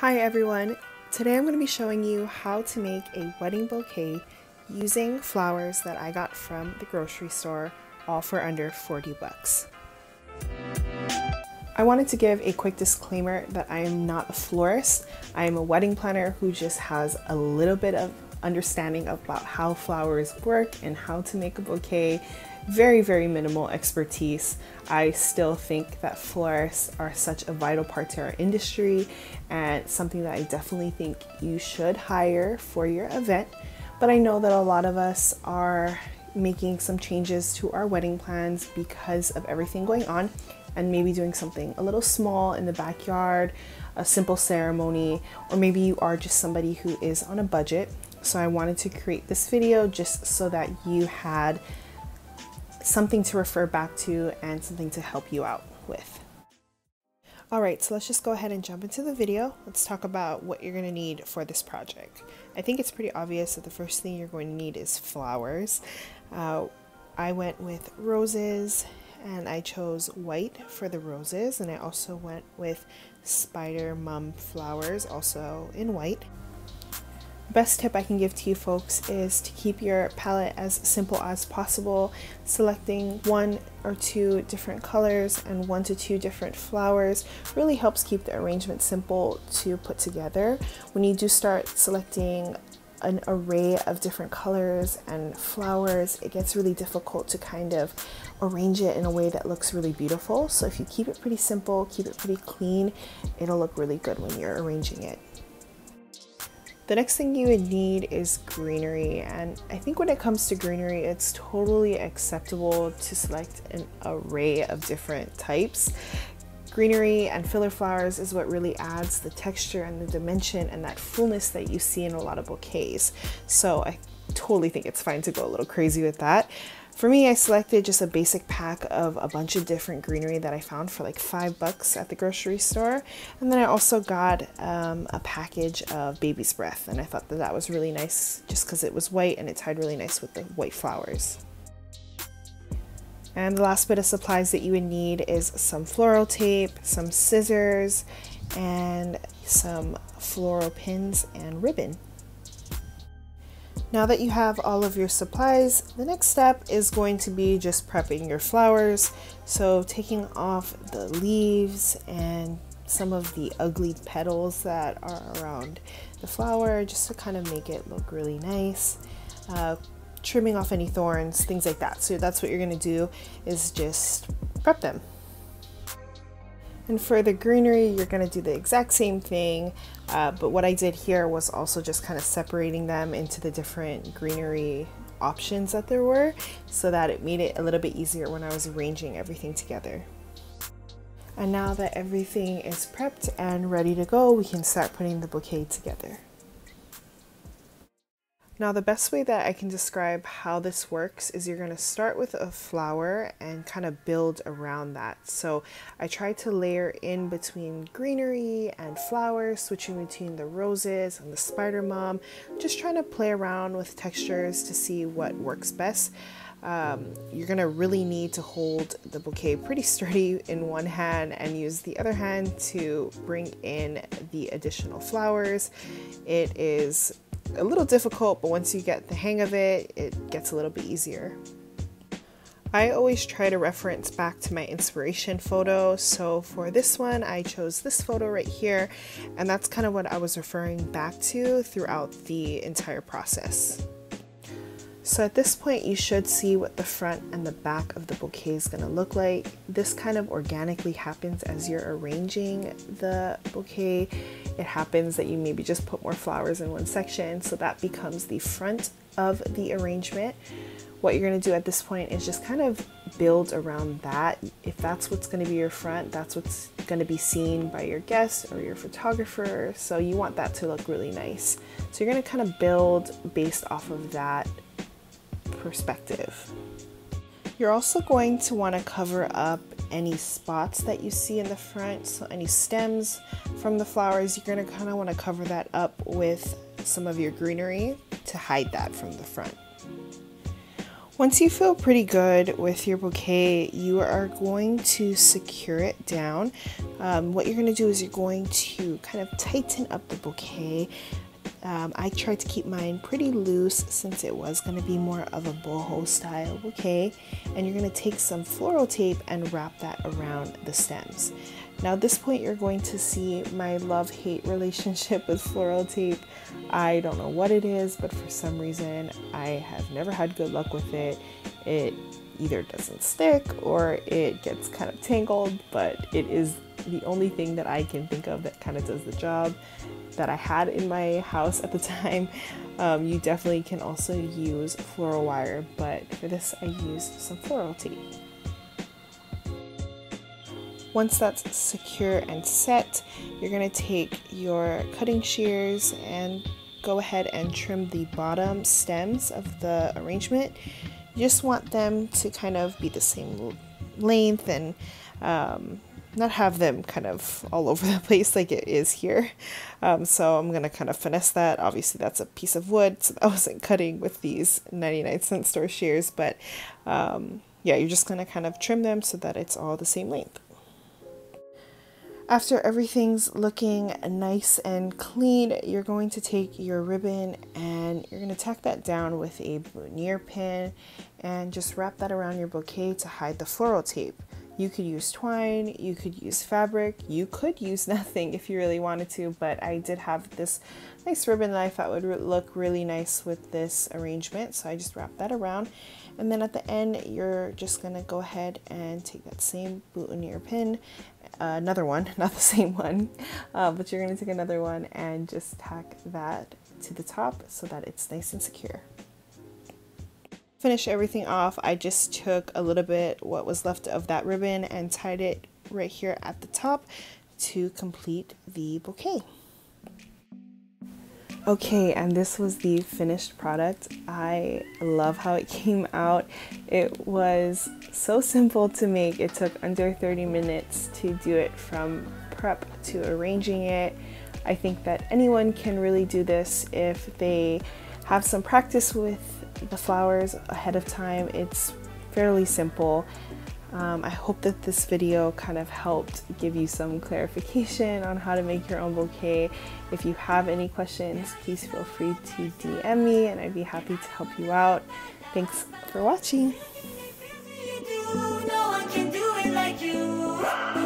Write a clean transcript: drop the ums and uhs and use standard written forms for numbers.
Hi everyone, today I'm going to be showing you how to make a wedding bouquet using flowers that I got from the grocery store, all for under 40 bucks. I wanted to give a quick disclaimer that I am not a florist. I am a wedding planner who just has a little bit of understanding about how flowers work and how to make a bouquet. Very minimal expertise. I still think that florists are such a vital part to our industry and something that I definitely think you should hire for your event. But I know that a lot of us are making some changes to our wedding plans because of everything going on, and maybe doing something a little small in the backyard, a simple ceremony, or maybe you are just somebody who is on a budget. So I wanted to create this video just so that you had something to refer back to and something to help you out with. Alright, so let's just go ahead and jump into the video. Let's talk about what you're going to need for this project. I think it's pretty obvious that the first thing you're going to need is flowers. I went with roses, and I chose white for the roses, and I also went with spider mum flowers, also in white. Best tip I can give to you folks is to keep your palette as simple as possible, selecting 1 or 2 different colors and 1 to 2 different flowers really helps keep the arrangement simple to put together. When you do start selecting an array of different colors and flowers, it gets really difficult to kind of arrange it in a way that looks really beautiful. So if you keep it pretty simple, keep it pretty clean, it'll look really good when you're arranging it. The next thing you would need is greenery, and I think when it comes to greenery, it's totally acceptable to select an array of different types. Greenery and filler flowers is what really adds the texture and the dimension and that fullness that you see in a lot of bouquets. So I totally think it's fine to go a little crazy with that. For me, I selected just a basic pack of a bunch of different greenery that I found for like $5 at the grocery store. And then I also got a package of baby's breath, and I thought that that was really nice just because it was white and it tied really nice with the white flowers. And the last bit of supplies that you would need is some floral tape, some scissors, and some floral pins and ribbon. Now that you have all of your supplies, the next step is going to be just prepping your flowers. So taking off the leaves and some of the ugly petals that are around the flower just to kind of make it look really nice. Trimming off any thorns, things like that. So that's what you're going to do, is just prep them. And for the greenery, you're going to do the exact same thing, but what I did here was also just kind of separating them into the different greenery options that there were, so that it made it a little bit easier when I was arranging everything together. And now that everything is prepped and ready to go, we can start putting the bouquet together. Now the best way that I can describe how this works is you're going to start with a flower and kind of build around that. So I tried to layer in between greenery and flowers, switching between the roses and the spider mum, just trying to play around with textures to see what works best. You're going to really need to hold the bouquet pretty sturdy in one hand and use the other hand to bring in the additional flowers. It is a little difficult, but once you get the hang of it, it gets a little bit easier. I always try to reference back to my inspiration photo. So for this one, I chose this photo right here, and that's kind of what I was referring back to throughout the entire process. So at this point, you should see what the front and the back of the bouquet is going to look like. This kind of organically happens as you're arranging the bouquet. It happens that you maybe just put more flowers in one section, so that becomes the front of the arrangement. What you're going to do at this point is just kind of build around that. If that's what's going to be your front, that's what's going to be seen by your guests or your photographer. So you want that to look really nice. So you're going to kind of build based off of that perspective. You're also going to want to cover up any spots that you see in the front. So any stems from the flowers, you're going to kind of want to cover that up with some of your greenery to hide that from the front. Once you feel pretty good with your bouquet, you are going to secure it down. What you're going to do is you're going to kind of tighten up the bouquet. I tried to keep mine pretty loose since it was going to be more of a boho style bouquet, and you're going to take some floral tape and wrap that around the stems. Now at this point you're going to see my love-hate relationship with floral tape. I don't know what it is, but for some reason I have never had good luck with it. It either doesn't stick or it gets kind of tangled, but it is the only thing that I can think of that kind of does the job that I had in my house at the time. You definitely can also use floral wire, but for this I used some floral tape. Once that's secure and set, you're going to take your cutting shears and go ahead and trim the bottom stems of the arrangement. You just want them to kind of be the same length and not have them kind of all over the place like it is here. So I'm going to kind of finesse that. Obviously that's a piece of wood, so I wasn't cutting with these 99-cent store shears, but yeah, you're just going to kind of trim them so that it's all the same length. After everything's looking nice and clean, you're going to take your ribbon and you're going to tack that down with a boutonniere pin and just wrap that around your bouquet to hide the floral tape. You could use twine, you could use fabric, you could use nothing if you really wanted to, but I did have this nice ribbon that I thought would look really nice with this arrangement, so I just wrapped that around. And then at the end, you're just going to go ahead and take that same boutonniere pin, another one, not the same one, but you're going to take another one and just tack that to the top so that it's nice and secure. Finish everything off, I just took a little bit what was left of that ribbon and tied it right here at the top to complete the bouquet. Okay, and this was the finished product. I love how it came out. It was so simple to make. It took under 30 minutes to do it from prep to arranging it. I think that anyone can really do this if they have some practice with the flowers ahead of time. It's fairly simple. I hope that this video kind of helped give you some clarification on how to make your own bouquet. If you have any questions, please feel free to DM me and I'd be happy to help you out. Thanks for watching. No one can do it like you.